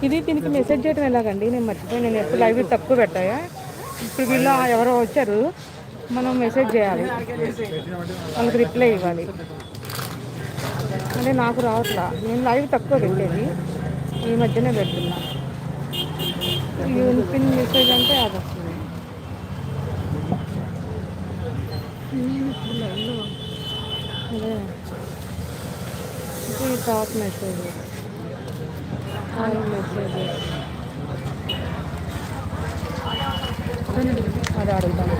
ఇది దీనికి మెసేజ్ చేయడం ఎలాగండి? నేను మర్చిపోయి నేను ఎప్పుడు లైవ్ తక్కువ పెట్టాయా. ఇప్పుడు వీళ్ళు ఎవరో వచ్చారు, మనం మెసేజ్ చేయాలి, వాళ్ళకి రిప్లై ఇవ్వాలి. అంటే నాకు రావట్లా, నేను లైవ్ తక్కువ పెట్టేది, ఈ మధ్యనే పెడుతున్నా. పిన్ మెసేజ్ అంటే అది వస్తుంది. అదే టాప్ మెసేజ్ మెసేజ్ అది అడుగుతాను,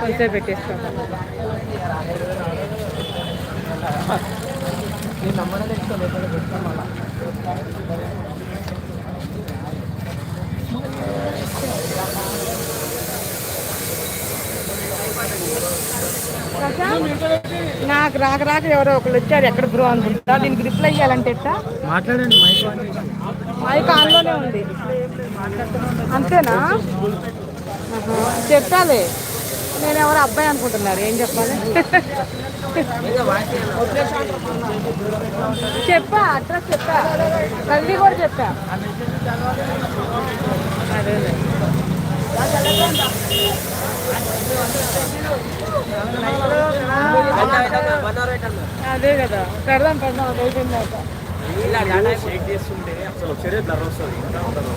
కొంచెం పెట్టేస్తాను. నాకు రాక ఎవరో ఒకరు వచ్చారు, ఎక్కడ బ్రో అనుకుంటా. దీనికి రిప్లై ఇవ్వాలంటే ఎట్టా మాట్లాడండి? మైక్ ఆన్లోనే ఉంది, అంతేనా? చెప్పాలి, నేను ఎవరు అబ్బాయి అనుకుంటున్నారు, ఏం చెప్పాలి? చెప్పా, అడ్రస్ చెప్పా, తల్లి కూడా చెప్పా. అదే అదే కదా, పెడదాం అయిపోయిందాక. షేక్ చేస్తుంటే అసలు వచ్చేదే బ్లర్ వస్తుంది, ఇంకా ఉండదు.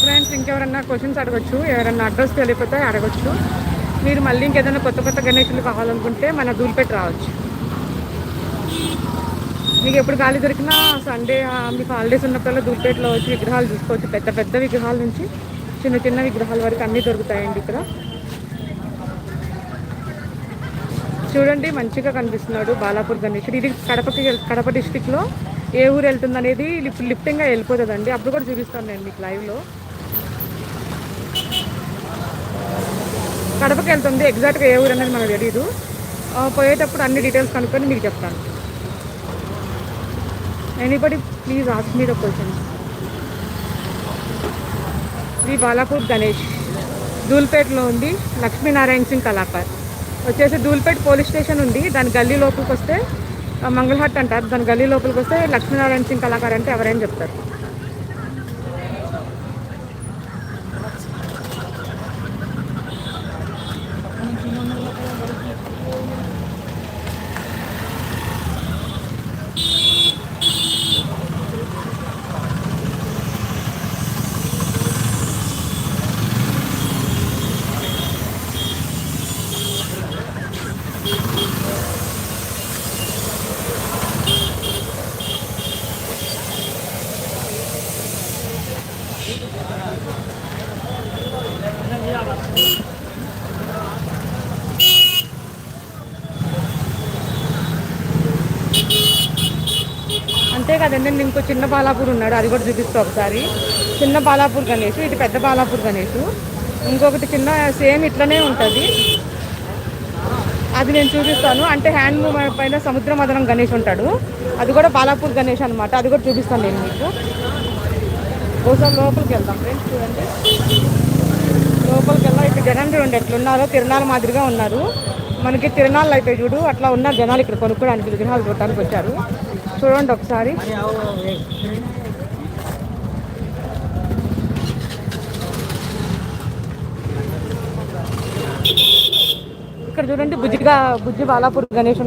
ఫ్రెండ్స్, ఇంకెవరన్నా క్వశ్చన్స్ అడగచ్చు, ఎవరన్నా అడ్రస్ తెలియకపోతే అడగచ్చు. మీరు మళ్ళీ ఇంకేదైనా కొత్త గణేషులు కావాలనుకుంటే మన దూల్పేట రావచ్చు. మీకు ఎప్పుడు ఖాళీ దొరికినా సండే మీకు హాలిడేస్ ఉన్నప్పుడల్లా దూల్పేటలో వచ్చి విగ్రహాలు చూసుకోవచ్చు. పెద్ద పెద్ద విగ్రహాల నుంచి చిన్న చిన్న విగ్రహాల వరకు అన్నీ దొరుకుతాయండి ఇక్కడ. చూడండి, మంచిగా కనిపిస్తున్నాడు బాలాపూర్ గణేశుడు. ఇది కడప డిస్టిక్లో ఏ ఊరు వెళ్తుంది అనేది లిఫ్టింగ్గా వెళ్ళిపోతుందండి. అప్పుడు కూడా చూపిస్తాను నేను మీకు లైవ్లో. కడపకి వెళ్తుంది, ఎగ్జాక్ట్గా ఏ ఊరు అనేది మనకు తెలీదు. పోయేటప్పుడు అన్ని డీటెయిల్స్ కనుక్కొని మీకు చెప్తాను. Anybody please ask me the questions. ఇది బాలాపూర్ గణేష్, దూల్పేటలో ఉంది. లక్ష్మీనారాయణ సింగ్ కళాకార్ వచ్చేసి దూల్పేట పోలీస్ స్టేషన్ ఉంది, దాని గల్లీ లోపలికి వస్తే మంగళహట్ అంటారు. దాని గల్లీ లోపలికి వస్తే లక్ష్మీనారాయణ సింగ్ కళాకార్ అంటే ఎవరైనా చెప్తారు. అంతే కదండి. నేను ఇంకో చిన్న బాలాపూర్ ఉన్నాడు, అది కూడా చూపిస్తా ఒకసారి. చిన్న బాలాపూర్ గణేష్, ఇది పెద్ద బాలాపూర్ గణేష్. ఇంకొకటి చిన్న సేమ్ ఇట్లనే ఉంటుంది, అది నేను చూపిస్తాను. అంటే హ్యాండ్ మూవ్ పైన సముద్ర మదనం గణేష్ ఉంటాడు, అది కూడా బాలాపూర్ గణేష్ అనమాట. అది కూడా చూపిస్తాను నేను మీకు. ఒకసారి లోపలికి వెళ్దాం ఫ్రెండ్స్. చూడండి, లోపలికి వెళ్దాం. ఇక్కడ జనం చూడండి ఎట్లున్నారో, తిరణాల మాదిరిగా ఉన్నారు. మనకి తిరణాలు అయిపోయి చూడు, అట్లా ఉన్నారు జనాలు ఇక్కడ కొనుక్కోవడానికి, విగ్రహాలు చూడటానికి వచ్చారు. చూడండి ఒకసారి. ఇక్కడ చూడండి బుజ్జి బాలాపూర్ గణేష్